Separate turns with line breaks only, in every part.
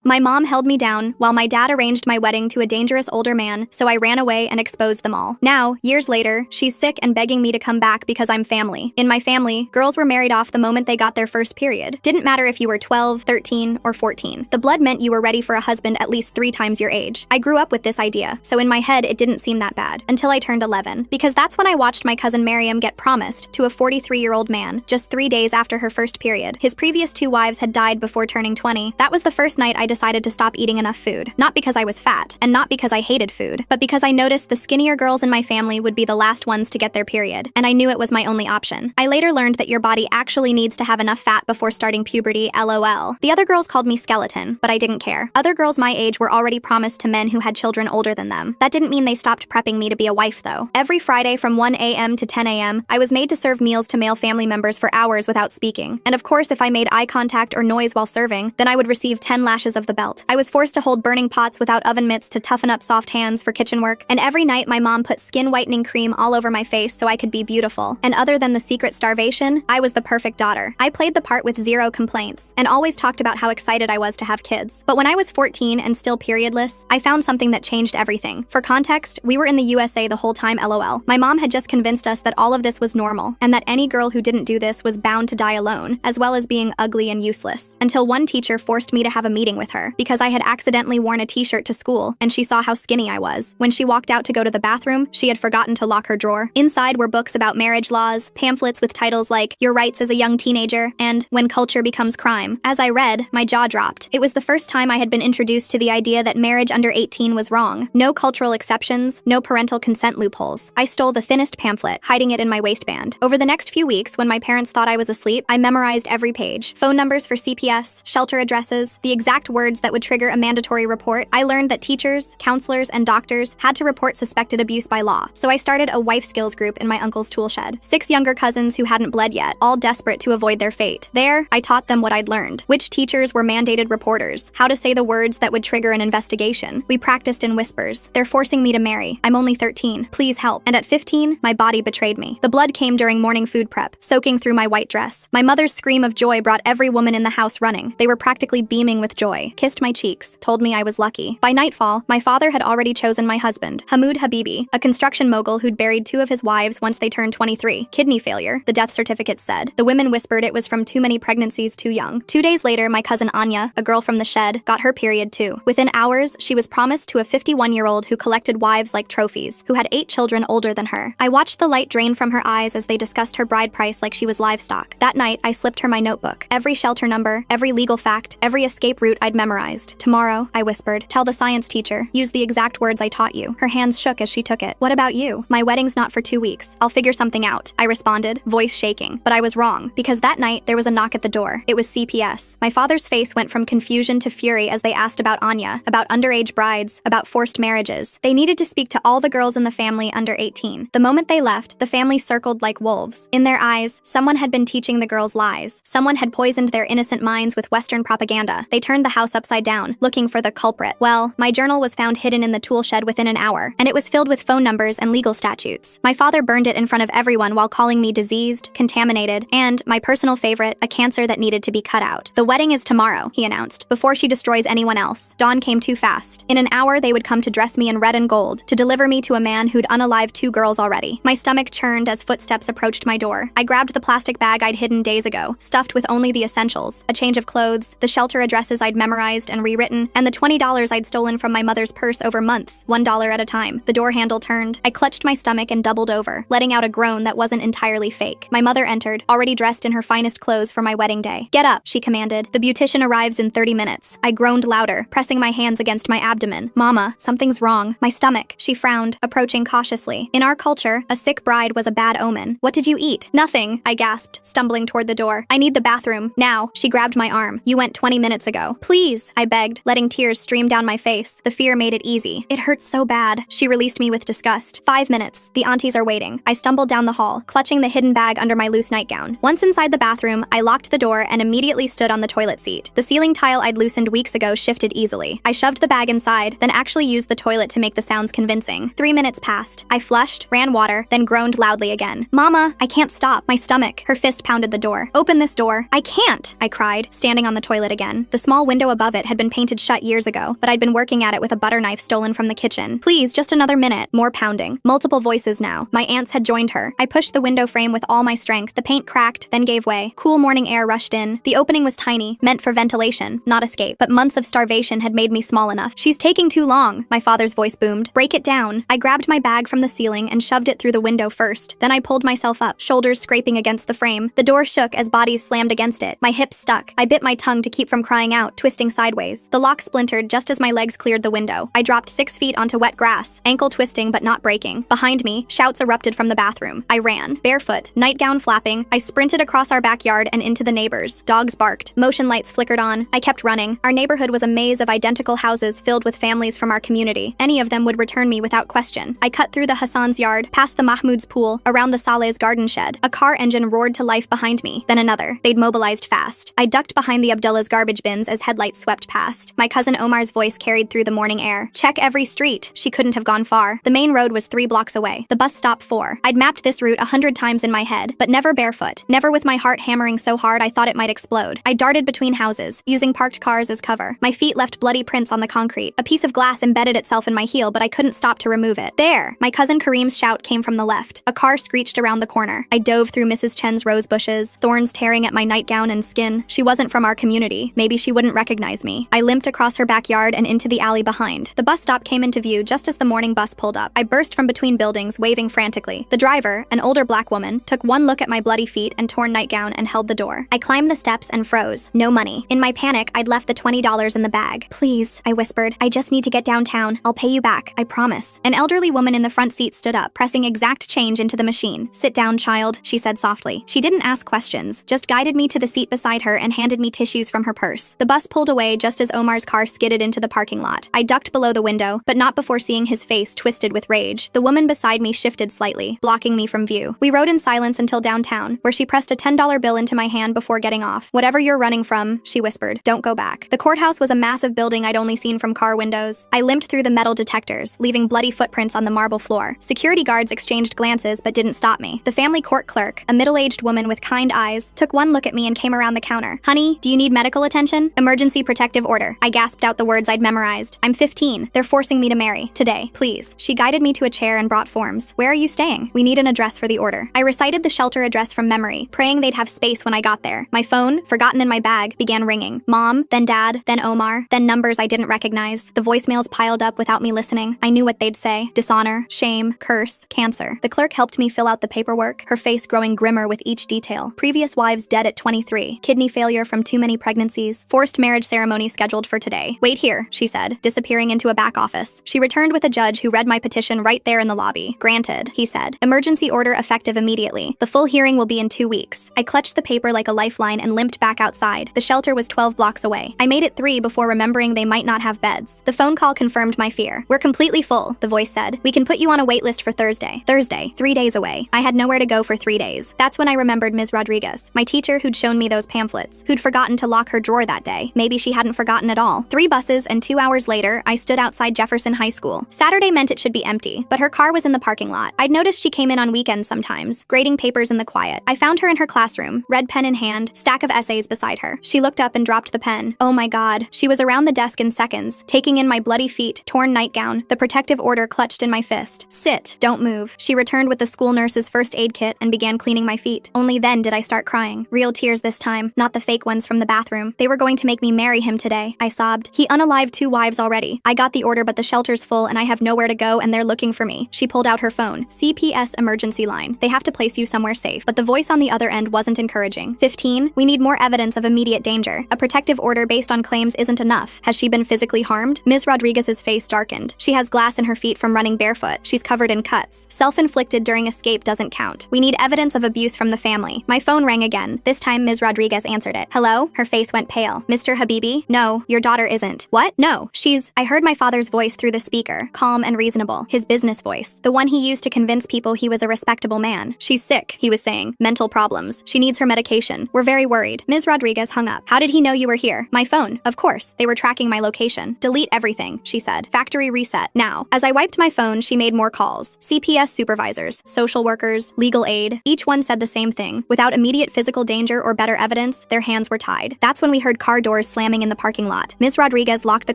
My mom held me down while my dad arranged my wedding to a dangerous older man, so I ran away and exposed them all. Now, years later, she's sick and begging me to come back because I'm family. In my family, girls were married off the moment they got their first period. Didn't matter if you were 12, 13, or 14. The blood meant you were ready for a husband at least 3 times your age. I grew up with this idea, so in my head it didn't seem that bad, until I turned 11. Because that's when I watched my cousin Miriam get promised to a 43-year-old man, just 3 days after her first period. His previous 2 wives had died before turning 20. That was the first night I decided to stop eating enough food. Not because I was fat, and not because I hated food, but because I noticed the skinnier girls in my family would be the last ones to get their period, and I knew it was my only option. I later learned that your body actually needs to have enough fat before starting puberty, LOL. The other girls called me skeleton, but I didn't care. Other girls my age were already promised to men who had children older than them. That didn't mean they stopped prepping me to be a wife, though. Every Friday from 1 a.m. to 10 a.m., I was made to serve meals to male family members for hours without speaking. And of course, if I made eye contact or noise while serving, then I would receive 10 lashes of the belt. I was forced to hold burning pots without oven mitts to toughen up soft hands for kitchen work, and every night my mom put skin whitening cream all over my face so I could be beautiful. And other than the secret starvation, I was the perfect daughter. I played the part with 0 complaints, and always talked about how excited I was to have kids. But when I was 14 and still periodless, I found something that changed everything. For context, we were in the USA the whole time, LOL. My mom had just convinced us that all of this was normal, and that any girl who didn't do this was bound to die alone, as well as being ugly and useless. Until one teacher forced me to have a meeting with her, because I had accidentally worn a t-shirt to school, and she saw how skinny I was. When she walked out to go to the bathroom, she had forgotten to lock her drawer. Inside were books about marriage laws, pamphlets with titles like Your Rights as a Young Teenager and When Culture Becomes Crime. As I read, my jaw dropped. It was the first time I had been introduced to the idea that marriage under 18 was wrong. No cultural exceptions, no parental consent loopholes. I stole the thinnest pamphlet, hiding it in my waistband. Over the next few weeks, when my parents thought I was asleep, I memorized every page. Phone numbers for CPS, shelter addresses, the exact words that would trigger a mandatory report. I learned that teachers, counselors, and doctors had to report suspected abuse by law. So I started a wife skills group in my uncle's tool shed. 6 younger cousins who hadn't bled yet, all desperate to avoid their fate. There, I taught them what I'd learned. Which teachers were mandated reporters, how to say the words that would trigger an investigation. We practiced in whispers. They're forcing me to marry. I'm only 13. Please help. And at 15, my body betrayed me. The blood came during morning food prep, soaking through my white dress. My mother's scream of joy brought every woman in the house running. They were practically beaming with joy, kissed my cheeks, told me I was lucky. By nightfall, my father had already chosen my husband, Hamoud Habibi, a construction mogul who'd buried 2 of his wives once they turned 23. Kidney failure, the death certificate said. The women whispered it was from too many pregnancies too young. 2 days later, my cousin Anya, a girl from the shed, got her period too. Within hours, she was promised to a 51-year-old who collected wives like trophies, who had 8 children older than her. I watched the light drain from her eyes as they discussed her bride price like she was livestock. That night, I slipped her my notebook. Every shelter number, every legal fact, every escape route I'd memorized. Tomorrow, I whispered, tell the science teacher, use the exact words I taught you. Her hands shook as she took it. What about you? My wedding's not for 2 weeks. I'll figure something out, I responded, voice shaking. But I was wrong, because that night, there was a knock at the door. It was CPS. My father's face went from confusion to fury as they asked about Anya, about underage brides, about forced marriages. They needed to speak to all the girls in the family under 18. The moment they left, the family circled like wolves. In their eyes, someone had been teaching the girls lies. Someone had poisoned their innocent minds with Western propaganda. They turned the house upside down, looking for the culprit. Well, my journal was found hidden in the tool shed within an hour, and it was filled with phone numbers and legal statutes. My father burned it in front of everyone while calling me diseased, contaminated, and, my personal favorite, a cancer that needed to be cut out. The wedding is tomorrow, he announced, before she destroys anyone else. Dawn came too fast. In an hour, they would come to dress me in red and gold, to deliver me to a man who'd unalived 2 girls already. My stomach churned as footsteps approached my door. I grabbed the plastic bag I'd hidden days ago, stuffed with only the essentials, a change of clothes, the shelter addresses I'd memorized and rewritten, and the $20 I'd stolen from my mother's purse over months, $1 at a time. The door handle turned. I clutched my stomach and doubled over, letting out a groan that wasn't entirely fake. My mother entered, already dressed in her finest clothes for my wedding day. Get up, she commanded. The beautician arrives in 30 minutes. I groaned louder, pressing my hands against my abdomen. Mama, something's wrong. My stomach. She frowned, approaching cautiously. In our culture, a sick bride was a bad omen. What did you eat? Nothing, I gasped, stumbling toward the door. I need the bathroom. Now. She grabbed my arm. You went 20 minutes ago. Please, I begged, letting tears stream down my face. The fear made it easy. It hurts so bad. She released me with disgust. 5 minutes. The aunties are waiting. I stumbled down the hall, clutching the hidden bag under my loose nightgown. Once inside the bathroom, I locked the door and immediately stood on the toilet seat. The ceiling tile I'd loosened weeks ago shifted easily. I shoved the bag inside, then actually used the toilet to make the sounds convincing. 3 minutes passed. I flushed, ran water, then groaned loudly again. Mama, I can't stop. My stomach. Her fist pounded the door. Open this door. I can't, I cried, standing on the toilet again. The small window above it had been painted shut years ago, but I'd been working at it with a butter knife stolen from the kitchen. Please, just another minute. More pounding. Multiple voices now. My aunts had joined her. I pushed the window frame with all my strength. The paint cracked, then gave way. Cool morning air rushed in. The opening was tiny, meant for ventilation, not escape. But months of starvation had made me small enough. She's taking too long, my father's voice boomed. Break it down. I grabbed my bag from the ceiling and shoved it through the window first. Then I pulled myself up, shoulders scraping against the frame. The door shook as bodies slammed against it. My hips stuck. I bit my tongue to keep from crying out, twisting sideways. The lock splintered just as my legs cleared the window. I dropped 6 feet onto wet grass, ankle twisting but not breaking. Behind me, shouts erupted from the bathroom. I ran, barefoot, nightgown flapping. I sprinted across our backyard and into the neighbors. Dogs barked. Motion lights flickered on. I kept running. Our neighborhood was a maze of identical houses filled with families from our community. Any of them would return me without question. I cut through the Hassan's yard, past the Mahmoud's pool, around the Saleh's garden shed. A car engine roared to life behind me, then another. They'd mobilized fast. I ducked behind the Abdullah's garbage bins as headlights swept past. My cousin Omar's voice carried through the morning air. Check every street. She couldn't have gone far. The main road was 3 blocks away. The bus stop 4. I'd mapped this route 100 times in my head, but never barefoot. Never with my heart hammering so hard I thought it might explode. I darted between houses, using parked cars as cover. My feet left bloody prints on the concrete. A piece of glass embedded itself in my heel, but I couldn't stop to remove it. There! My cousin Kareem's shout came from the left. A car screeched around the corner. I dove through Mrs. Chen's rose bushes, thorns tearing at my nightgown and skin. She wasn't from our community. Maybe she wouldn't recognize me. I limped across her backyard and into the alley behind. The bus stop came into view just as the morning bus pulled up. I burst from between buildings, waving frantically. The driver, an older black woman, took one look at my bloody feet and torn nightgown and held the door. I climbed the steps and froze. No money. In my panic, I'd left the $20 in the bag. Please, I whispered. I just need to get downtown. I'll pay you back. I promise. An elderly woman in the front seat stood up, pressing exact change into the machine. Sit down, child, she said softly. She didn't ask questions, just guided me to the seat beside her and handed me tissues from her purse. The bus pulled away just as Omar's car skidded into the parking lot. I ducked below the window, but not before seeing his face twisted with rage. The woman beside me shifted slightly, blocking me from view. We rode in silence until downtown, where she pressed a $10 bill into my hand before getting off. Whatever you're running from, she whispered, don't go back. The courthouse was a massive building I'd only seen from car windows. I limped through the metal detectors, leaving bloody footprints on the marble floor. Security guards exchanged glances but didn't stop me. The family court clerk, a middle-aged woman with kind eyes, took one look at me and came around the counter. Honey, do you need medical attention? Emergency protective order. I gasped out the words I'd memorized. I'm 15. They're forcing me to marry. Today, please. She guided me to a chair and brought forms. Where are you staying? We need an address for the order. I recited the shelter address from memory, praying they'd have space when I got there. My phone, forgotten in my bag, began ringing. Mom, then Dad, then Omar, then numbers I didn't recognize. The voicemails piled up without me listening. I knew what they'd say. Dishonor, shame, curse, cancer. The clerk helped me fill out the paperwork, her face growing grimmer with each detail. Previous wives dead at 23. Kidney failure from too many pregnancies. Forced marriage ceremony scheduled for today. Wait here, she said, disappearing into a back office. She returned with a judge who read my petition right there in the lobby. Granted, he said. Emergency order effective immediately. The full hearing will be in 2 weeks. I clutched the paper like a lifeline and limped back outside. The shelter was 12 blocks away. I made it 3 before remembering they might not have beds. The phone call confirmed my fear. We're completely full, the voice said. We can put you on a wait list for Thursday. Thursday, 3 days away. I had nowhere to go for 3 days. That's when I remembered Ms. Rodriguez, my teacher who'd shown me those pamphlets, who'd forgotten to lock her drawer that day. Maybe she hadn't forgotten at all. 3 buses and 2 hours later, I stood outside Jefferson High School. Saturday meant it should be empty, but her car was in the parking lot. I'd noticed she came in on weekends sometimes, grading papers in the quiet. I found her in her classroom, red pen in hand, stack of essays beside her. She looked up and dropped the pen. Oh my God. She was around the desk in seconds, taking in my bloody feet, torn nightgown, the protective order clutched in my fist. Sit, don't move. She returned with the school nurse's first aid kit and began cleaning my feet. Only then did I start crying. Real tears this time, not the fake ones from the bathroom. They were going to make me marry him today, I sobbed. He unalived 2 wives already. I got the order but the shelter's full and I have nowhere to go and they're looking for me. She pulled out her phone. CPS emergency line. They have to place you somewhere safe. But the voice on the other end wasn't encouraging. 15, we need more evidence of immediate danger. A protective order based on claims isn't enough. Has she been physically harmed? Ms. Rodriguez's face darkened. She has glass in her feet from running barefoot. She's covered in cuts. Self-inflicted during escape doesn't count. We need evidence of abuse from the family. My phone rang again. This time Ms. Rodriguez answered it. Hello? Her face went pale. Mr. Habibi? No, your daughter isn't. What? No, I heard my father's voice through the speaker, calm and reasonable. His business voice. The one he used to convince people he was a respectable man. She's sick, he was saying. Mental problems. She needs her medication. We're very worried. Ms. Rodriguez hung up. How did he know you were here? My phone. Of course. They were tracking my location. Delete everything, she said. Factory reset. Now. As I wiped my phone, she made more calls. CPS supervisors, social workers, legal aid. Each one said the same thing. Without immediate physical danger or better evidence, their hands were tied. That's when we heard car doors slam slamming in the parking lot. Ms. Rodriguez locked the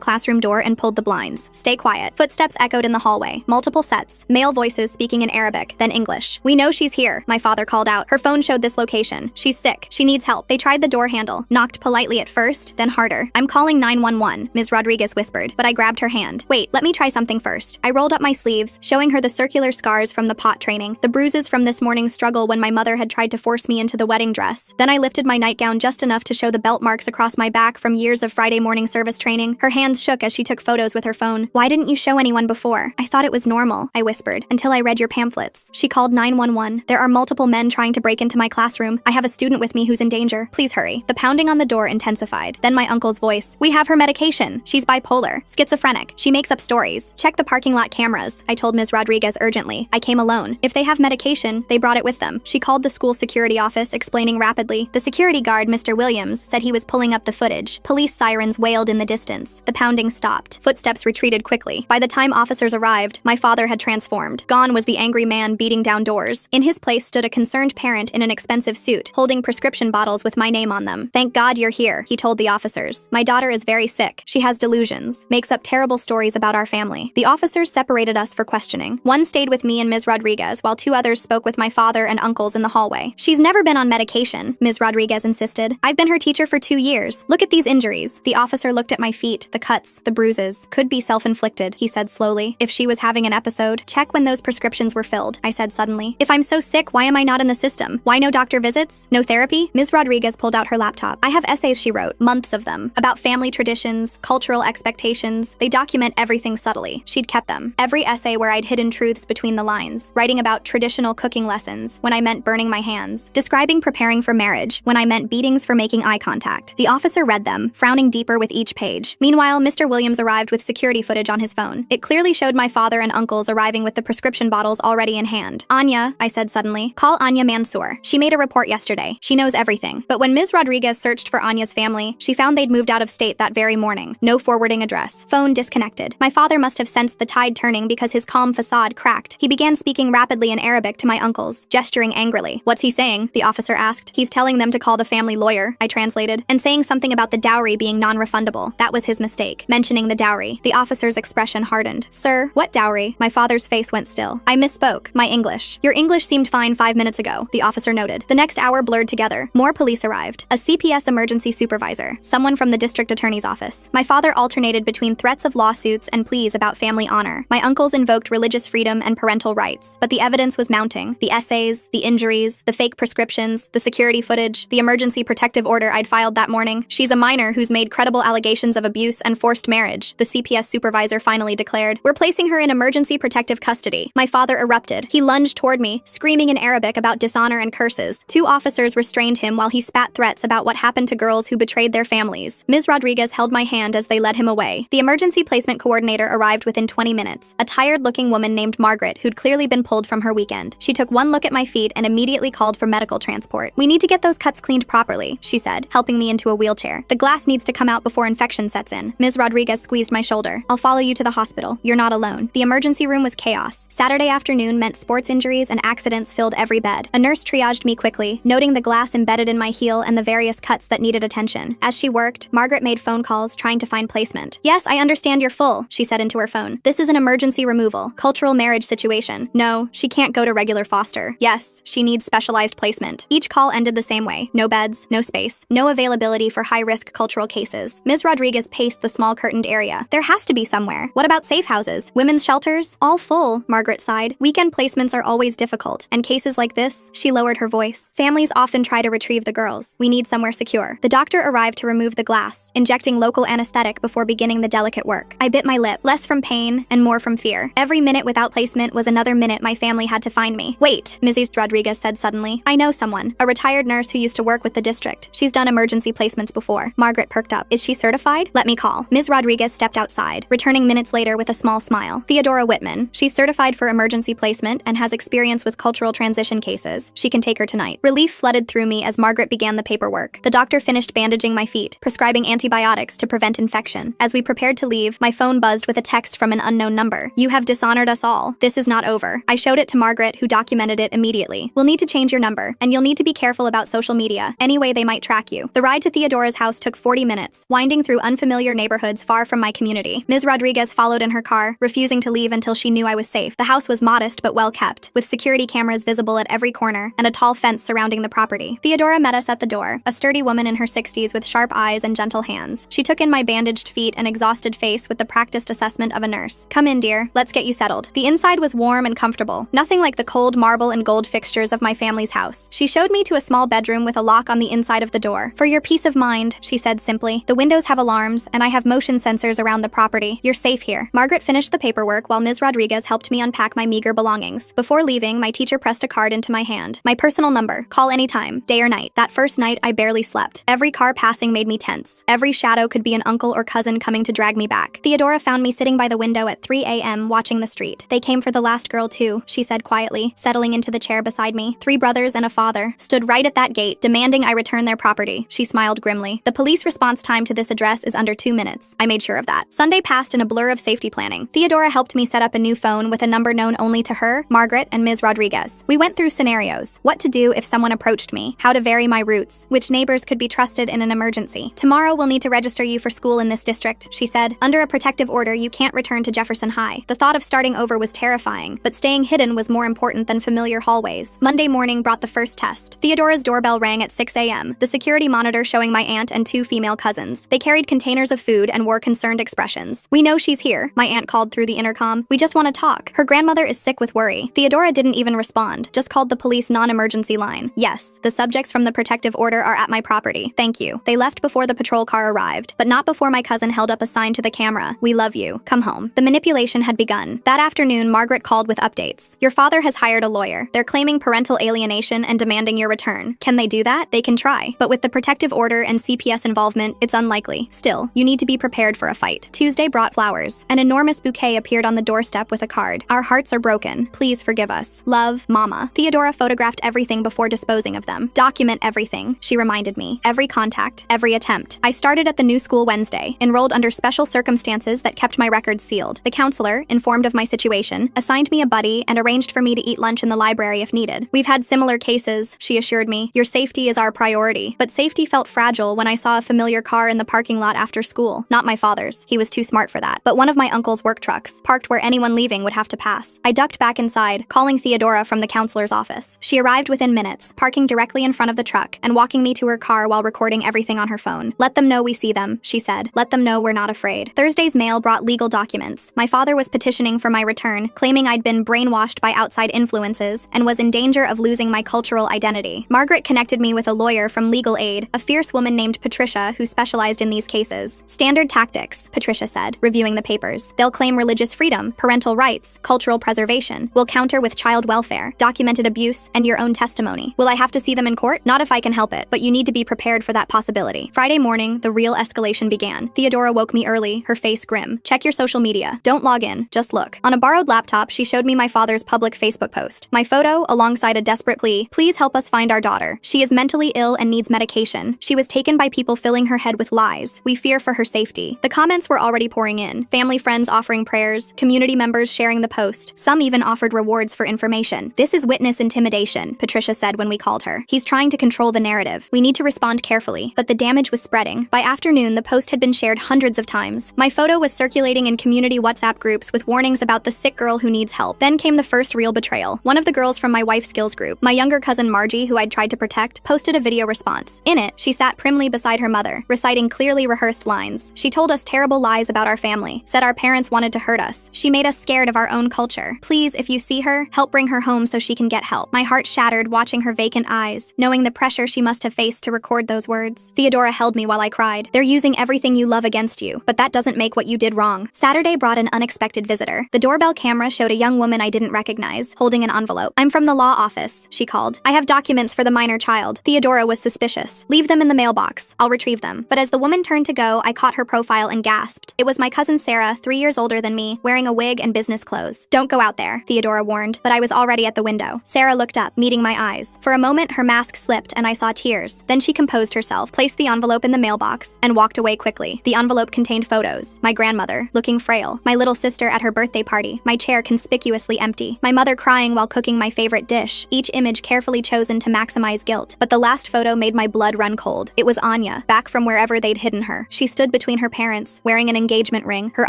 classroom door and pulled the blinds. Stay quiet. Footsteps echoed in the hallway. Multiple sets. Male voices speaking in Arabic, then English. We know she's here, my father called out. Her phone showed this location. She's sick. She needs help. They tried the door handle, knocked politely at first, then harder. I'm calling 911, Ms. Rodriguez whispered, but I grabbed her hand. Wait, let me try something first. I rolled up my sleeves, showing her the circular scars from the pot training, the bruises from this morning's struggle when my mother had tried to force me into the wedding dress. Then I lifted my nightgown just enough to show the belt marks across my back from years of Friday morning service training. Her hands shook as she took photos with her phone. Why didn't you show anyone before? I thought it was normal, I whispered, until I read your pamphlets. She called 911. There are multiple men trying to break into my classroom. I have a student with me who's in danger. Please hurry. The pounding on the door intensified. Then my uncle's voice. We have her medication. She's bipolar, schizophrenic. She makes up stories. Check the parking lot cameras, I told Ms. Rodriguez urgently. I came alone. If they have medication, they brought it with them. She called the school security office, explaining rapidly. The security guard, Mr. Williams, said he was pulling up the footage. Police sirens wailed in the distance. The pounding stopped. Footsteps retreated quickly. By the time officers arrived, my father had transformed. Gone was the angry man beating down doors. In his place stood a concerned parent in an expensive suit, holding prescription bottles with my name on them. Thank God you're here, he told the officers. My daughter is very sick. She has delusions, makes up terrible stories about our family. The officers separated us for questioning. One stayed with me and Ms. Rodriguez, while two others spoke with my father and uncles in the hallway. She's never been on medication, Ms. Rodriguez insisted. I've been her teacher for 2 years. Look at these injuries. The officer looked at my feet, the cuts, the bruises. Could be self-inflicted, he said slowly. If she was having an episode, check when those prescriptions were filled, I said suddenly. If I'm so sick, why am I not in the system? Why no doctor visits? No therapy? Ms. Rodriguez pulled out her laptop. I have essays she wrote, months of them, about family traditions, cultural expectations. They document everything subtly. She'd kept them. Every essay where I'd hidden truths between the lines, writing about traditional cooking lessons when I meant burning my hands, describing preparing for marriage when I meant beatings for making eye contact. The officer read them, frowning deeper with each page. Meanwhile, Mr. Williams arrived with security footage on his phone. It clearly showed my father and uncles arriving with the prescription bottles already in hand. Anya, I said suddenly, call Anya Mansour. She made a report yesterday. She knows everything. But when Ms. Rodriguez searched for Anya's family, she found they'd moved out of state that very morning. No forwarding address. Phone disconnected. My father must have sensed the tide turning because his calm facade cracked. He began speaking rapidly in Arabic to my uncles, gesturing angrily. What's he saying? The officer asked. He's telling them to call the family lawyer, I translated, and saying something about the dowry being non-refundable. That was his mistake. Mentioning the dowry. The officer's expression hardened. Sir, what dowry? My father's face went still. I misspoke. My English. Your English seemed fine 5 minutes ago, the officer noted. The next hour blurred together. More police arrived. A CPS emergency supervisor. Someone from the district attorney's office. My father alternated between threats of lawsuits and pleas about family honor. My uncles invoked religious freedom and parental rights, but the evidence was mounting. The essays, the injuries, the fake prescriptions, the security footage, the emergency protective order I'd filed that morning. She's a minor who's made credible allegations of abuse and forced marriage, the CPS supervisor finally declared. We're placing her in emergency protective custody. My father erupted. He lunged toward me, screaming in Arabic about dishonor and curses. 2 officers restrained him while he spat threats about what happened to girls who betrayed their families. Ms. Rodriguez held my hand as they led him away. The emergency placement coordinator arrived within 20 minutes, a tired-looking woman named Margaret who'd clearly been pulled from her weekend. She took one look at my feet and immediately called for medical transport. We need to get those cuts cleaned properly, she said, helping me into a wheelchair. The glass needs to come out before infection sets in. Ms. Rodriguez squeezed my shoulder. I'll follow you to the hospital. You're not alone. The emergency room was chaos. Saturday afternoon meant sports injuries and accidents filled every bed. A nurse triaged me quickly, noting the glass embedded in my heel and the various cuts that needed attention. As she worked, Margaret made phone calls trying to find placement. Yes, I understand you're full, she said into her phone. This is an emergency removal, cultural marriage situation. No, she can't go to regular foster. Yes, she needs specialized placement. Each call ended the same way. No beds, no space, no availability for high-risk cultural cases. Ms. Rodriguez paced the small curtained area. There has to be somewhere. What about safe houses? Women's shelters? All full, Margaret sighed. Weekend placements are always difficult, and cases like this, she lowered her voice. Families often try to retrieve the girls. We need somewhere secure. The doctor arrived to remove the glass, injecting local anesthetic before beginning the delicate work. I bit my lip, less from pain and more from fear. Every minute without placement was another minute my family had to find me. Wait, Mrs. Rodriguez said suddenly. I know someone, a retired nurse who used to work with the district. She's done emergency placements before. Margaret perked up. Is she certified? Let me call. Ms. Rodriguez stepped outside, returning minutes later with a small smile. Theodora Whitman. She's certified for emergency placement and has experience with cultural transition cases. She can take her tonight. Relief flooded through me as Margaret began the paperwork. The doctor finished bandaging my feet, prescribing antibiotics to prevent infection. As we prepared to leave, my phone buzzed with a text from an unknown number. You have dishonored us all. This is not over. I showed it to Margaret, who documented it immediately. We'll need to change your number, and you'll need to be careful about social media. Any way they might track you. The ride to Theodora's house took 40 minutes, winding through unfamiliar neighborhoods far from my community. Ms. Rodriguez followed in her car, refusing to leave until she knew I was safe. The house was modest but well kept, with security cameras visible at every corner and a tall fence surrounding the property. Theodora met us at the door, a sturdy woman in her 60s with sharp eyes and gentle hands. She took in my bandaged feet and exhausted face with the practiced assessment of a nurse. "Come in, dear. Let's get you settled." The inside was warm and comfortable, nothing like the cold marble and gold fixtures of my family's house. She showed me to a small bedroom with a lock on the inside of the door. "For your peace of mind," she said simply. "The windows have alarms, and I have motion sensors around the property. You're safe here." Margaret finished the paperwork while Ms. Rodriguez helped me unpack my meager belongings. Before leaving, my teacher pressed a card into my hand. "My personal number. Call anytime, day or night." That first night, I barely slept. Every car passing made me tense. Every shadow could be an uncle or cousin coming to drag me back. Theodora found me sitting by the window at 3 a.m. watching the street. "They came for the last girl too," she said quietly, settling into the chair beside me. "3 brothers and a father stood right at that gate, demanding I return their property." She smiled grimly. "The police response time to this address is under 2 minutes. I made sure of that." Sunday passed in a blur of safety planning. Theodora helped me set up a new phone with a number known only to her, Margaret, and Ms. Rodriguez. We went through scenarios: what to do if someone approached me, how to vary my routes, which neighbors could be trusted in an emergency. "Tomorrow we'll need to register you for school in this district," she said. "Under a protective order, you can't return to Jefferson High." The thought of starting over was terrifying, but staying hidden was more important than familiar hallways. Monday morning brought the first test. Theodora's doorbell rang at 6 a.m., the security monitor showing my aunt and 2 female cousins. They carried containers of food and wore concerned expressions. "We know she's here," my aunt called through the intercom. "We just want to talk. Her grandmother is sick with worry." Theodora didn't even respond, just called the police non-emergency line. "Yes, the subjects from the protective order are at my property. Thank you." They left before the patrol car arrived, but not before my cousin held up a sign to the camera. "We love you. Come home." The manipulation had begun. That afternoon, Margaret called with updates. "Your father has hired a lawyer. They're claiming parental alienation and demanding your return." Can they do that? They can try. But with the protective order and CPS involvement, it's unlikely. Still, you need to be prepared for a fight. Tuesday brought flowers. An enormous bouquet appeared on the doorstep with a card. "Our hearts are broken. Please forgive us. Love, Mama." Theodora photographed everything before disposing of them. "Document everything," she reminded me. "Every contact, every attempt." I started at the new school Wednesday, enrolled under special circumstances that kept my records sealed. The counselor, informed of my situation, assigned me a buddy and arranged for me to eat lunch in the library if needed. "We've had similar cases," she assured me. "Your safety is our priority." But safety felt fragile when I saw a familiar car in the parking lot after school. Not my father's. He was too smart for that. But one of my uncle's work trucks, parked where anyone leaving would have to pass. I ducked back inside, calling Theodora from the counselor's office. She arrived within minutes, parking directly in front of the truck and walking me to her car while recording everything on her phone. "Let them know we see them," she said. "Let them know we're not afraid." Thursday's mail brought legal documents. My father was petitioning for my return, claiming I'd been brainwashed by outside influences and was in danger of losing my cultural identity. Margaret connected me with a lawyer from Legal Aid, a fierce woman named Patricia who specialized in these cases. "Standard tactics," Patricia said, reviewing the papers. "They'll claim religious freedom, parental rights, cultural preservation. We'll counter with child welfare, documented abuse, and your own testimony. Will I have to see them in court? Not if I can help it, but you need to be prepared for that possibility." Friday morning, the real escalation began. Theodora woke me early, her face grim. "Check your social media. Don't log in, just look." On a borrowed laptop, she showed me my father's public Facebook post. My photo, alongside a desperate plea, "Please help us find our daughter. She is mentally ill and needs medication. She was taken by people filling her head with lies. We fear for her safety." The comments were already pouring in. Family friends offering prayers, community members sharing the post. Some even offered rewards for information. "This is witness intimidation," Patricia said when we called her. "He's trying to control the narrative. We need to respond carefully." But the damage was spreading. By afternoon, the post had been shared hundreds of times. My photo was circulating in community WhatsApp groups with warnings about the sick girl who needs help. Then came the first real betrayal. One of the girls from my wife's skills group, my younger cousin Margie, who I'd tried to protect, posted a video response. In it, she sat primly beside her mother, reciting clearly rehearsed lines. She told us terrible lies about our family, said our parents wanted to hurt us. She made us scared of our own culture. "Please, if you see her, help bring her home so she can get help." My heart shattered watching her vacant eyes, knowing the pressure she must have faced to record those words. Theodora held me while I cried. "They're using everything you love against you, but that doesn't make what you did wrong." Saturday brought an unexpected visitor. The doorbell camera showed a young woman I didn't recognize, holding an envelope. "I'm from the law office," she called. "I have documents for the minor child." Theodora was suspicious. "Leave them in the mailbox. I'll retrieve them." But as the woman turned to go, I caught her profile and gasped. It was my cousin Sarah, 3 years older than me, wearing a wig and business clothes. "Don't go out there," Theodora warned, but I was already at the window. Sarah looked up, meeting my eyes. For a moment, her mask slipped and I saw tears. Then she composed herself, placed the envelope in the mailbox, and walked away quickly. The envelope contained photos. My grandmother, looking frail. My little sister at her birthday party. My chair conspicuously empty. My mother crying while cooking my favorite dish. Each image carefully chosen to maximize guilt. But the last photo made my blood run cold. It was Anya, back from wherever they'd hidden her. She stood between her parents, wearing an engagement ring, her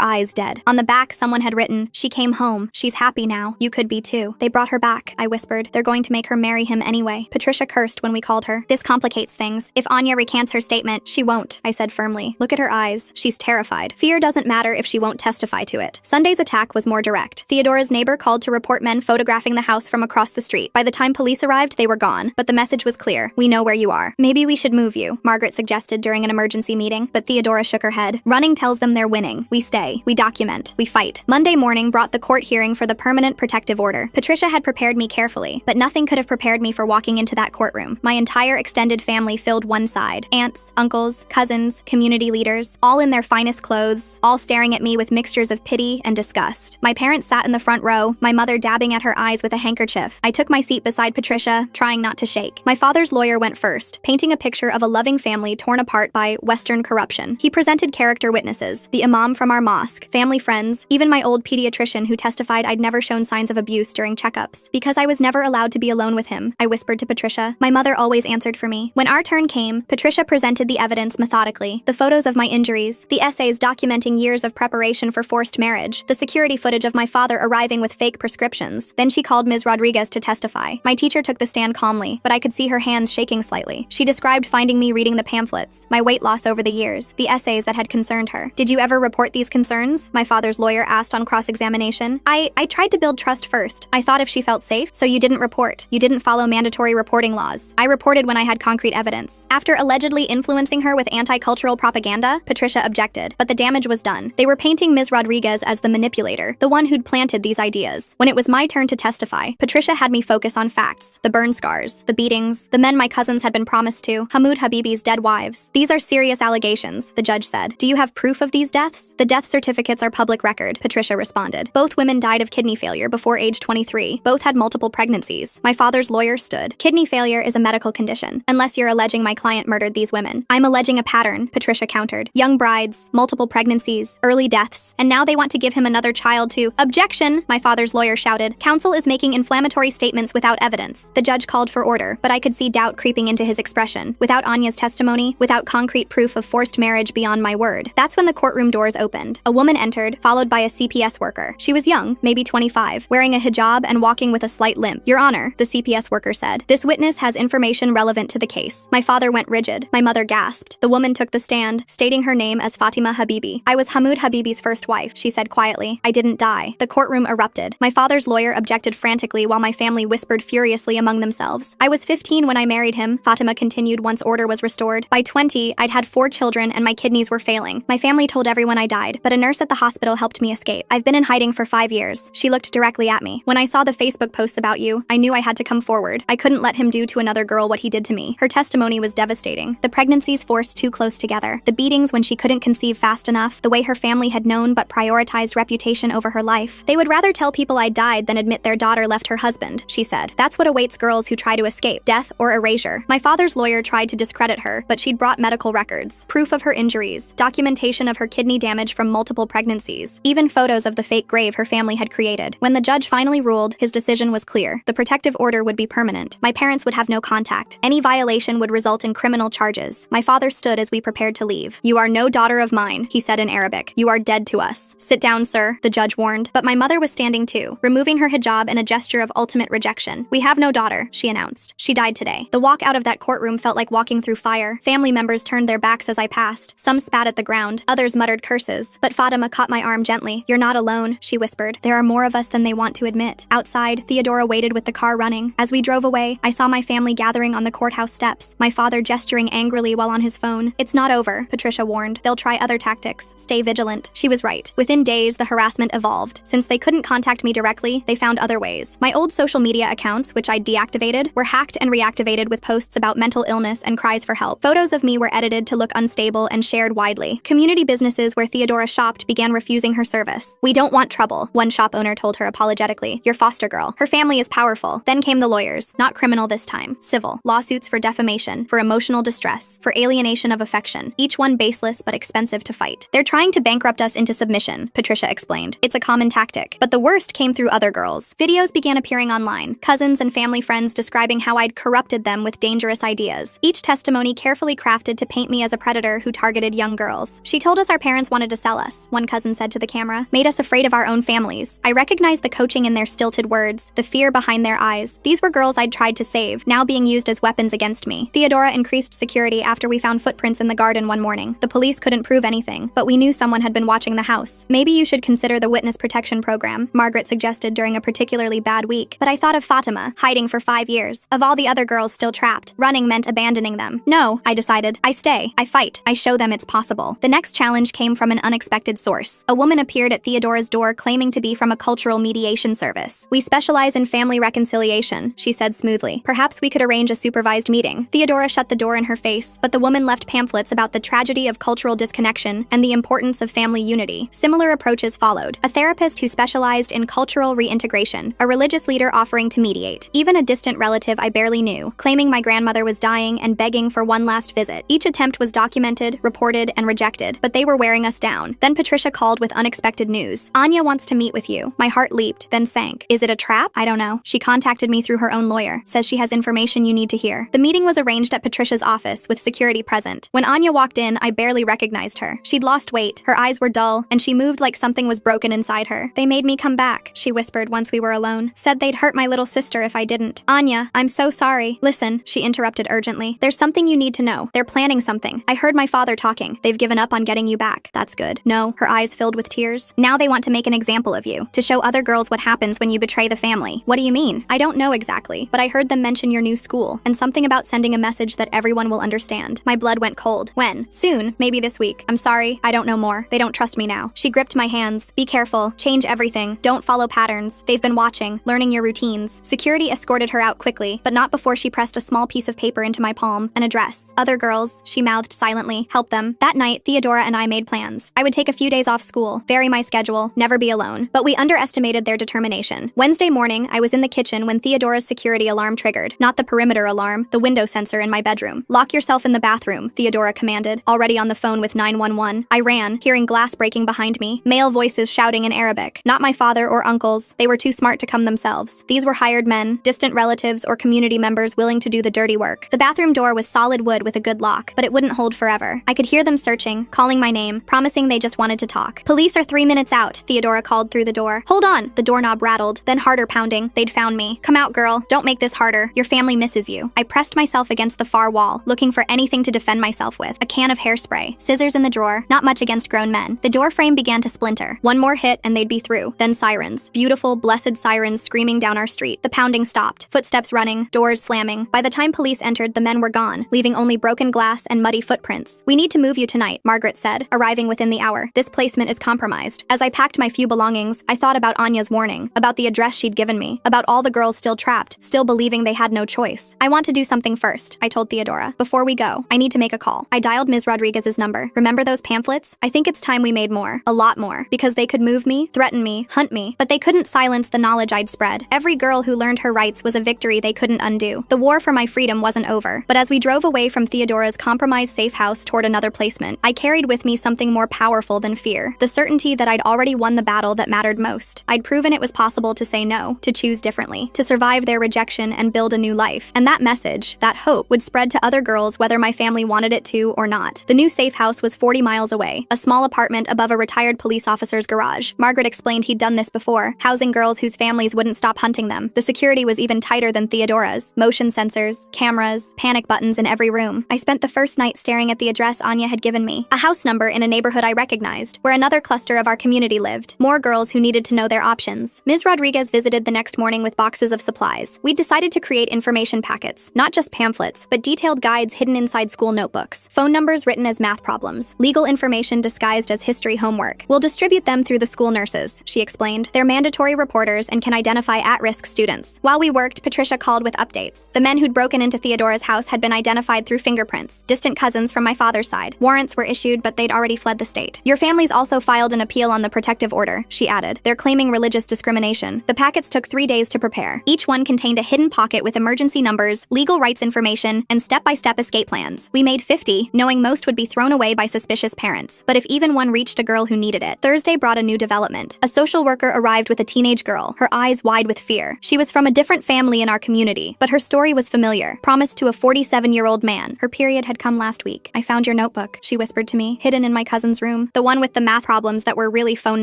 eyes dead. On the back, someone had written, "She came home. She's happy now. You could be too." They brought her back, I whispered. They're going to make her marry him anyway. Patricia cursed when we called her. This complicates things. If Anya recants her statement, she won't, I said firmly. Look at her eyes. She's terrified. Fear doesn't matter if she won't testify to it. Sunday's attack was more direct. Theodora's neighbor called to report men photographing the house from across the street. By the time police arrived, they were gone. But the message was clear. We know where you are. Maybe we should move you, Margaret suggested during an emergency meeting, but Theodora shook her head. Running tells them they're winning. We stay. We document. We fight. Monday morning brought the court hearing for the permanent protective order. Patricia had prepared me carefully, but nothing could have prepared me for walking into that courtroom. My entire extended family filled one side. Aunts, uncles, cousins, community leaders, all in their finest clothes, all staring at me with mixtures of pity and disgust. My parents sat in the front row, my mother dabbing at her eyes with a handkerchief. I took my seat beside Patricia, trying not to shake. My father's lawyer went first, painting a picture of a loving family torn apart by Western corruption. He presented character witnesses, the imam from our mosque, family friends, even my old pediatrician who testified I'd never shown signs of abuse during checkups. Because I was never allowed to be alone with him, I whispered to Patricia. My mother always answered for me. When our turn came, Patricia presented the evidence methodically. The photos of my injuries, the essays documenting years of preparation for forced marriage, the security footage of my father arriving with fake prescriptions. Then she called Ms. Rodriguez to testify. My teacher took the stand calmly, but I could see her hands shaking slightly. She described finding me reading the pamphlets, my weight loss over the years, the essays that had concerned her. Did you ever report these concerns? My father's lawyer asked on cross-examination. I tried to build trust first. I thought if she felt safe, so you didn't report. You didn't follow mandatory reporting laws. I reported when I had concrete evidence. After allegedly influencing her with anti-cultural propaganda, Patricia objected, but the damage was done. They were painting Ms. Rodriguez as the manipulator, the one who'd planted these ideas. When it was my turn to testify, Patricia had me focus on facts, the burn scars, the beatings, the men my cousins had been promised to, Hamoud Habibi's dead wives. These are serious allegations, the judge said. Do you have proof of these deaths? The death certificates are public record, Patricia responded. Both women died of kidney failure before age 23. Both had multiple pregnancies. My father's lawyer stood. Kidney failure is a medical condition, unless you're alleging my client murdered these women. I'm alleging a pattern, Patricia countered. Young brides, multiple pregnancies, early deaths, and now they want to give him another child to— Objection, my father's lawyer shouted. Counsel is making inflammatory statements without evidence. The judge called for order, but I could see doubt creeping into his expression. Without Anya's testimony, without concrete proof of forced marriage beyond my word. That's when the courtroom doors opened. A woman entered, followed by a CPS worker. She was young, maybe 25, wearing a hijab and walking with a slight limp. Your Honor, the CPS worker said, this witness has information relevant to the case. My father went rigid. My mother gasped. The woman took the stand, stating her name as Fatima Habibi. I was Hamoud Habibi's first wife, she said quietly. I didn't die. The courtroom erupted. My father's lawyer objected frantically while my family whispered furiously among themselves. I was 15 when I married him, Fatima continued once order was restored. By 20, I'd had 4 children and my kidneys were failing. My family told everyone I died, but a nurse at the hospital helped me escape. I've been in hiding for 5 years. She looked directly at me. When I saw the Facebook posts about you, I knew I had to come forward. I couldn't let him do to another girl what he did to me. Her testimony was devastating. The pregnancies forced too close together. The beatings when she couldn't conceive fast enough. The way her family had known but prioritized reputation over her life. They would rather tell people I died than admit their daughter left her husband, she said. That's what awaits girls who try to escape, death or erasure. My father's lawyer tried to discredit her, but she'd brought medical records, proof of her injuries, documentation of her kidney damage from multiple pregnancies, even photos of the fake grave her family had created. When the judge finally ruled, his decision was clear. The protective order would be permanent. My parents would have no contact. Any violation would result in criminal charges. My father stood as we prepared to leave. You are no daughter of mine, he said in Arabic. You are dead to us. Sit down, sir, the judge warned. But my mother was standing too, removing her hijab in a gesture of ultimate rejection. We have no daughter, she announced. She died today. The walk out of that courtroom felt like walking through fire. Family members turned their backs as I passed. Some spat at the ground. Others muttered curses. But Fatima caught my arm gently. You're not alone, she whispered. There are more of us than they want to admit. Outside, Theodora waited with the car running. As we drove away, I saw my family gathering on the courthouse steps, my father gesturing angrily while on his phone. It's not over, Patricia warned. They'll try other tactics. Stay vigilant. She was right. Within days, the harassment evolved. Since they couldn't contact me directly, they found other ways. My old social media accounts, which I'd deactivated, were hacked and reactivated with posts about mental illness and cries for help. Photos of me were edited to look unstable and shared widely. Community businesses where Theodora shopped began refusing her service. We don't want trouble, one shop owner told her apologetically. Your foster girl. Her family is powerful. Then came the lawyers. Not criminal this time. Civil. Lawsuits for defamation, for emotional distress, for alienation of affection. Each one baseless but expensive to fight. They're trying to bankrupt us into submission, Patricia explained. It's a common tactic. But the worst came through other girls. Videos began appearing online. Cousins and family friends describing how I'd corrupted them with dangerous ideas. Each testimony carefully crafted to paint me as a predator who targeted young girls. She told us our parents wanted to sell us, one cousin said to the camera, made us afraid of our own families. I recognized the coaching in their stilted words, the fear behind their eyes. These were girls I'd tried to save, now being used as weapons against me. Theodora increased security after we found footprints in the garden one morning. The police couldn't prove anything, but we knew someone had been watching the house. Maybe you should consider the witness protection program, Margaret suggested during a particularly bad week. But I thought of Fatima, hiding for 5 years. Of all the other girls still trapped, running meant abandoning them. No, I decided. I stay. I fight. I show them it's possible. The next challenge came from an unexpected source. A woman appeared at Theodora's door claiming to be from a cultural mediation service. We specialize in family reconciliation, she said smoothly. Perhaps we could arrange a supervised meeting. Theodora shut the door in her face, but the woman left pamphlets about the tragedy of cultural disconnection and the importance of family unity. Similar approaches followed. A therapist who specialized in cultural reintegration, a religious leader offering to mediate, even a distant relative I barely knew, claiming my grandmother was dying and begging for one last visit. Each attempt was documented, reported, and rejected, but they were wearing us down. Then Patricia called with unexpected news. Anya wants to meet with you. My heart leaped, then sank. Is it a trap? I don't know. She contacted me through her own lawyer, says she has information you need to hear. The meeting was arranged at Patricia's office with security present. When Anya walked in, I barely recognized her. She'd lost weight, her eyes were dull, and she moved like something was broken inside her. They made me come back, she whispered once we were alone. Said they'd hurt my little sister if I didn't. Anya, I'm so sorry. Listen, she interrupted urgently. There's something you need to know. They're planning something. I heard my father talking. They've given up on getting you back. That's good. No, her eyes filled with tears. Now they want to make an example of you, to show other girls what happens when you betray the family. What do you mean? I don't know exactly, but I heard them mention your new school, and something about sending a message that everyone will understand. My blood went cold. When? Soon. Maybe this week. I'm sorry. I don't know more. They don't trust me now. She gripped my hands. Be careful. Change everything. Don't follow patterns. They've been watching, learning your routines. Security escorted her out quickly, but not before she pressed a small piece of paper into my palm, an address. Other girls, she mouthed silently, help them. That night, Theodora and I made plans. I would take a few days off school, vary my schedule, never be alone. But we underestimated their determination. Wednesday morning, I was in the kitchen when Theodora's security alarm triggered. Not the perimeter alarm, the window sensor in my bedroom. Lock yourself in the bathroom, Theodora commanded, already on the phone with 911. I ran, hearing glass breaking behind me, male voices shouting in Arabic. Not my father or uncles. They were too smart to come themselves. These were hired men, distant relatives or community members willing to do the dirty work. The bathroom door was solid wood with a good lock, but it wouldn't hold forever. I could hear them searching, calling my name, promising they just wanted to talk. Police are 3 minutes out, Theodora called through the door. Hold on! The doorknob rattled, then harder pounding. They'd found me. Come out, girl. Don't make this harder. Your family misses you. I pressed myself against the far wall, looking for anything to defend myself with. A can of hairspray, scissors in the drawer, not much against grown men. The door frame began to splinter. One more hit and they'd be through. Then sirens. Beautiful, blessed sirens screaming down our street. The pounding stopped. Footsteps running, doors slamming. By the time police entered, the men were gone, leaving only broken glass and muddy footprints. We need to move you tonight, Margaret said, arriving within the hour. This placement is compromised. As I packed my few belongings, I thought about Anya's warning, about the address she'd given me, about all the girls still trapped, still believing they had no choice. I want to do something first, I told Theodora. Before we go, I need to make a call. I dialed Ms. Rodriguez's number. Remember those pamphlets? I think it's time we made more. A lot more. Because they could move me, threaten me, hunt me, but they couldn't silence the knowledge I'd spread. Every girl who learned her rights was a victory they couldn't undo. The war for my freedom wasn't over, but as we drove away from Theodora's compromised safe house toward another placement, I carried with me something more powerful than fear. The certainty that I'd already won the battle that mattered most. I'd proven it was possible to say no, to choose differently, to survive their rejection and build a new life. And that message, that hope, would spread to other girls whether my family wanted it to or not. The new safe house was 40 miles away, a small apartment above a retired police officer's garage. Margaret explained he'd done this before, housing girls whose families wouldn't stop hunting them. The security was even tighter than Theodora's. Motion sensors, cameras, panic buttons in every room. I spent the first night staring at the address Anya had given me, a house number in a neighborhood I recognized, where another cluster of our community lived. More girls who needed to know their options. Ms. Rodriguez visited the next morning with boxes of supplies. We'd decided to create information packets, not just pamphlets, but detailed guides hidden inside school notebooks, phone numbers written as math problems, legal information disguised as history homework. We'll distribute them through the school nurses, she explained. They're mandatory reporters and can identify at-risk students. While we worked, Patricia called with updates. The men who'd broken into Theodora's house had been identified through fingerprints, distant cousins from my father's side. Warrants were issued, but they'd already fled the state. Your family's also filed an appeal on the protective order, she added. They're claiming religious discrimination. The packets took 3 days to prepare. Each one contained a hidden pocket with emergency numbers, legal rights information, and step-by-step escape plans. We made 50, knowing most would be thrown away by suspicious parents. But if even one reached a girl who needed it. Thursday brought a new development. A social worker arrived with a teenage girl, her eyes wide with fear. She was from a different family in our community, but her story was familiar. Promised to a 47-year-old man. Her period had come last week. I found your notebook, she whispered to me, hidden in my cousin's room. The one with the math problems that were really phone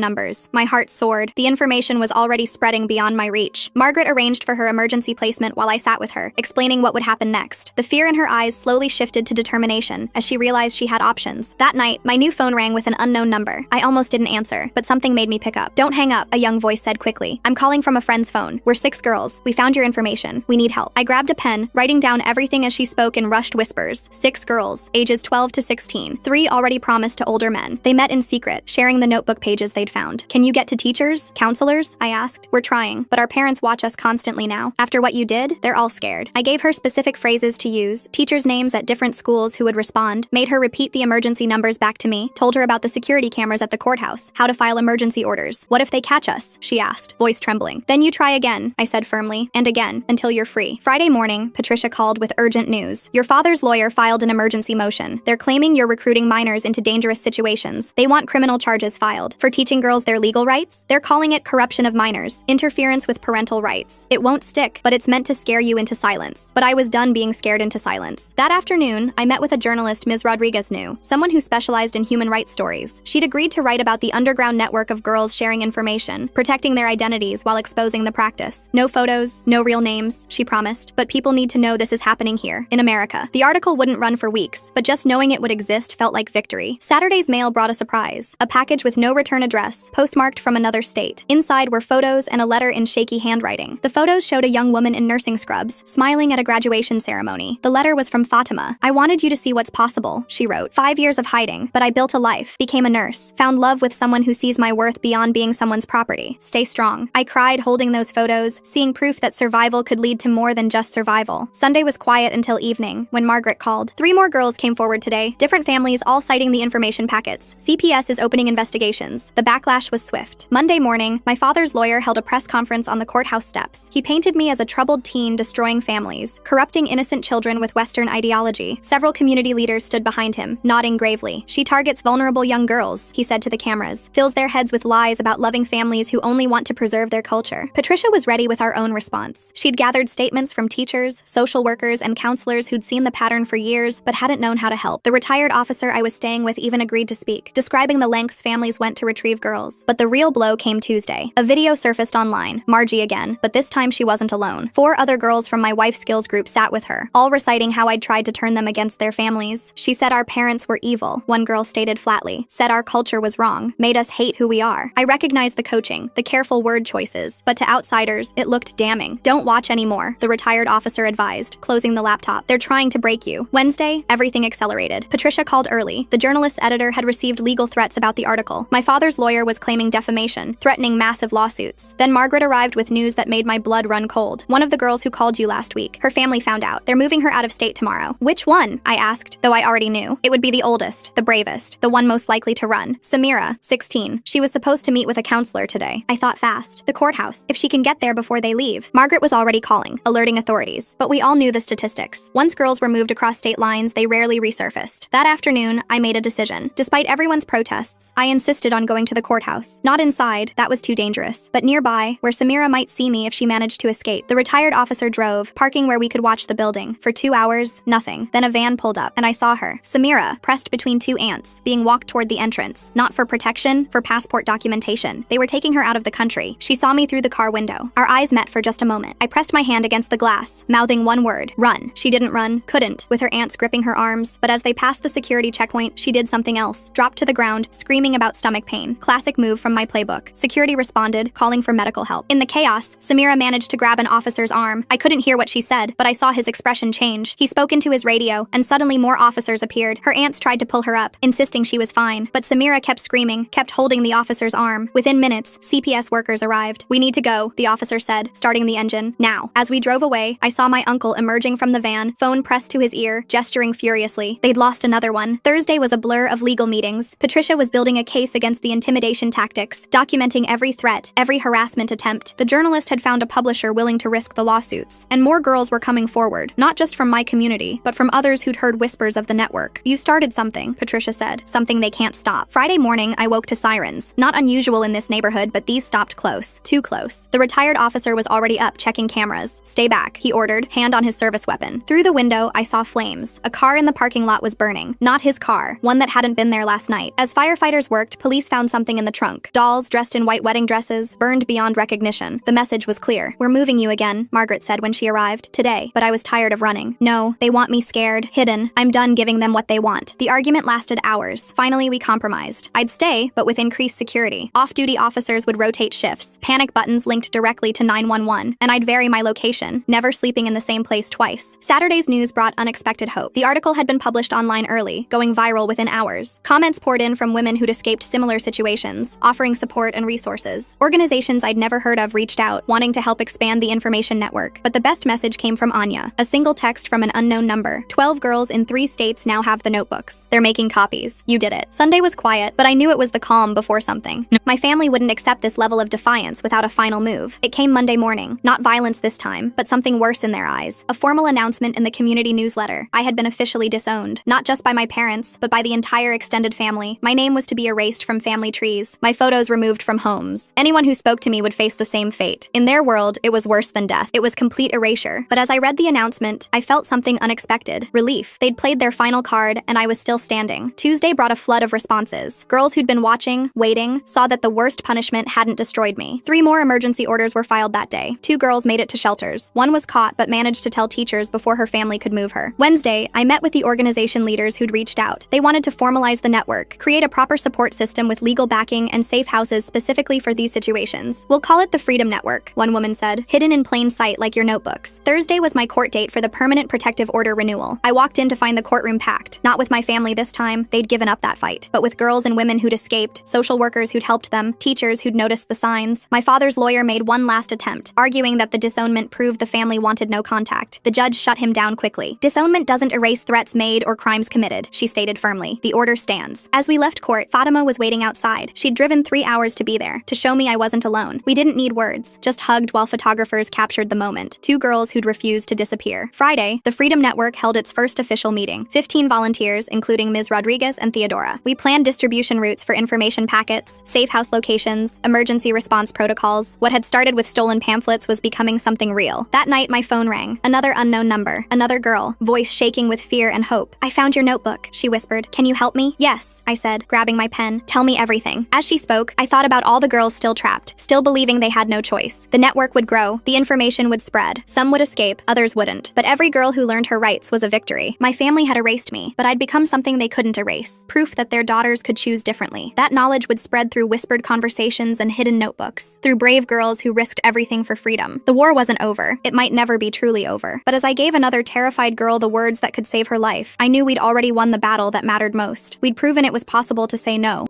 numbers. My heart soared. The information was already spreading beyond my reach. Margaret arranged for her emergency placement while I sat with her, explaining what would happen next. The fear in her eyes slowly shifted to determination as she realized she had options. That night, my new phone rang with an unknown number. I almost didn't answer, but something made me pick up. Don't hang up, a young voice said quickly. I'm calling from a friend's phone. We're 6 girls. We found your information. We need help. I grabbed a pen, writing down everything as she spoke in rushed whispers. 6 girls, ages 12 to 16. 3 already promised to older men. They met in secret, sharing the notebook pages they'd found. Can you get to teachers? Counselors? I asked. We're trying, but our parents watch us constantly now. After what you did, they're all scared. I gave her specific phrases to use, teachers' names at different schools who would respond, made her repeat the emergency numbers back to me, told her about the security cameras at the courthouse, how to file emergency orders. What if they catch us? She asked, voice trembling. Then you try again, I said firmly, and again, until you're free. Friday morning, Patricia called with urgent news. Your father's lawyer filed an emergency motion. They're claiming you're recruiting minors into dangerous situations. They want criminal charges filed. For teaching girls their legal rights? They're calling it corruption of minors, interference with parental rights. It won't stick, but it's meant to scare you into silence. But I was done being scared into silence. That afternoon, I met with a journalist Ms. Rodriguez knew, someone who specialized in human rights stories. She'd agreed to write about the underground network of girls sharing information, protecting their identities while exposing the practice. No photos, no real names, she promised, but people need to know this is happening here, in America. The article wouldn't run for weeks, but just knowing it would exist felt like victory. Saturday's mail brought a surprise. A package with no return address, postmarked from another state. Inside were photos and a letter in shaky handwriting. The photos showed a young woman in nursing scrubs, smiling at a graduation ceremony. The letter was from Fatima. I wanted you to see what's possible, she wrote. 5 years of hiding, but I built a life, became a nurse, found love with someone who sees my worth beyond being someone's property. Stay strong. I cried holding those photos, seeing proof that survival could lead to more than just survival. Sunday was quiet until evening, when Margaret called. 3 more girls came forward today, different families all citing the information packets. CPS is opening investigations. The backlash was swift. Monday morning, my father's lawyer held a press conference on the courthouse steps. He painted me as a troubled teen destroying families, corrupting innocent children with Western ideology. Several community leaders stood behind him, nodding gravely. She targets vulnerable young girls, he said to the cameras, fills their heads with lies about loving families who only want to preserve their culture. Patricia was ready with our own response. She'd gathered statements from teachers, social workers, and counselors who'd seen the pattern for years but hadn't known how to help. The retired officer I was staying with even agreed to speak, describing the lengths families went to retrieve girls. But the real blow came Tuesday. A video surfaced online, Margie again, but this time she wasn't alone. 4 other girls from my wife's skills group sat with her, all reciting how I'd tried to turn them against their families. She said our parents were evil, one girl stated flatly, said our culture was wrong, made us hate who we are. I recognized the coaching, the careful word choices, but to outsiders, it looked damning. Don't watch anymore, the retired officer advised, closing the laptop. They're trying to break you. Wednesday, everything accelerated. Patricia called early. The journalist's editor had received legal threats about the article. My father's lawyer was claiming defamation, threatening massive lawsuits. Then Margaret arrived with news that made my blood run cold. One of the girls who called you last week. Her family found out. They're moving her out of state tomorrow. Which one? I asked, though I already knew. It would be the oldest, the bravest, the one most likely to run. Samira, 16. She was supposed to meet with a counselor today. I thought fast. The courthouse. If she can get there before they leave. Margaret was already calling, alerting authorities. But we all knew the statistics. Once girls were moved across state lines, they rarely resurfaced. That afternoon, I made a decision. Despite everyone's protests, I insisted on going to the courthouse. Not inside, that was too dangerous, but nearby, where Samira might see me if she managed to escape. The retired officer drove, parking where we could watch the building. For 2 hours, nothing. Then a van pulled up, and I saw her. Samira, pressed between 2 ants, being walked toward the entrance. Not for protection, for passport documentation. They were taking her out of the country. She saw me through the car window. Our eyes met for just a moment. I pressed my hand against the glass, mouthing one word, run. She didn't run, couldn't, with her ants gripping her arms, but as they passed the security checkpoint, she did something else. Dropped to the ground, screaming about stomach pain. Classic move from my playbook. Security responded, calling for medical help. In the chaos, Samira managed to grab an officer's arm. I couldn't hear what she said, but I saw his expression change. He spoke into his radio, and suddenly more officers appeared. Her aunts tried to pull her up, insisting she was fine, but Samira kept screaming, kept holding the officer's arm. Within minutes, CPS workers arrived. We need to go, the officer said, starting the engine. Now. As we drove away, I saw my uncle emerging from the van, phone pressed to his ear, gesturing furiously. They'd lost another one. Thursday was a blur of legal meetings. Patricia was building a case against the intimidation tactics, documenting every threat, every harassment attempt. The journalist had found a publisher willing to risk the lawsuits, and more girls were coming forward, not just from my community, but from others who'd heard whispers of the network. You started something, Patricia said, something they can't stop. Friday morning, I woke to sirens. Not unusual in this neighborhood, but these stopped close. Too close. The retired officer was already up checking cameras. Stay back, he ordered, hand on his service weapon. Through the window, I saw flares flames. A car in the parking lot was burning. Not his car, one that hadn't been there last night. As firefighters worked, police found something in the trunk. Dolls dressed in white wedding dresses, burned beyond recognition. The message was clear. "We're moving you again," Margaret said when she arrived. "Today." But I was tired of running. "No, they want me scared, hidden. I'm done giving them what they want." The argument lasted hours. Finally, we compromised. I'd stay, but with increased security. Off-duty officers would rotate shifts. Panic buttons linked directly to 911, and I'd vary my location, never sleeping in the same place twice. Saturday's news brought unexpected hope. The article had been published online early, going viral within hours. Comments poured in from women who'd escaped similar situations, offering support and resources. Organizations I'd never heard of reached out, wanting to help expand the information network. But the best message came from Anya, a single text from an unknown number. 12 girls in 3 states now have the notebooks. They're making copies. You did it. Sunday was quiet, but I knew it was the calm before something. My family wouldn't accept this level of defiance without a final move. It came Monday morning. Not violence this time, but something worse in their eyes. A formal announcement in the community newsletter. I had been officially disowned, not just by my parents, but by the entire extended family. My name was to be erased from family trees, my photos removed from homes. Anyone who spoke to me would face the same fate. In their world, it was worse than death. It was complete erasure. But as I read the announcement, I felt something unexpected. Relief. They'd played their final card, and I was still standing. Tuesday brought a flood of responses. Girls who'd been watching, waiting, saw that the worst punishment hadn't destroyed me. 3 more emergency orders were filed that day. 2 girls made it to shelters. One was caught but managed to tell teachers before her family could move her. Wednesday, I met with the organization leaders who'd reached out. They wanted to formalize the network, create a proper support system with legal backing and safe houses specifically for these situations. "We'll call it the Freedom Network," one woman said, "hidden in plain sight like your notebooks." Thursday was my court date for the permanent protective order renewal. I walked in to find the courtroom packed. Not with my family this time, they'd given up that fight, but with girls and women who'd escaped, social workers who'd helped them, teachers who'd noticed the signs. My father's lawyer made one last attempt, arguing that the disownment proved the family wanted no contact. The judge shut him down quickly. "Disownment doesn't erase threats made or crimes committed," she stated firmly. "The order stands." As we left court, Fatima was waiting outside. She'd driven 3 hours to be there, to show me I wasn't alone. We didn't need words, just hugged while photographers captured the moment. 2 girls who'd refused to disappear. Friday, the Freedom Network held its first official meeting. 15 volunteers, including Ms. Rodriguez and Theodora. We planned distribution routes for information packets, safe house locations, emergency response protocols. What had started with stolen pamphlets was becoming something real. That night, my phone rang. Another unknown number. Another girl, voice shaking with fear and hope. "I found your notebook," she whispered. "Can you help me?" "Yes," I said, grabbing my pen. "Tell me everything." As she spoke, I thought about all the girls still trapped, still believing they had no choice. The network would grow, the information would spread. Some would escape, others wouldn't. But every girl who learned her rights was a victory. My family had erased me, but I'd become something they couldn't erase. Proof that their daughters could choose differently. That knowledge would spread through whispered conversations and hidden notebooks, through brave girls who risked everything for freedom. The war wasn't over. It might never be truly over. But as I gave another terrified girl the words that could save her life, I knew we'd already won the battle that mattered most. We'd proven it was possible to say no.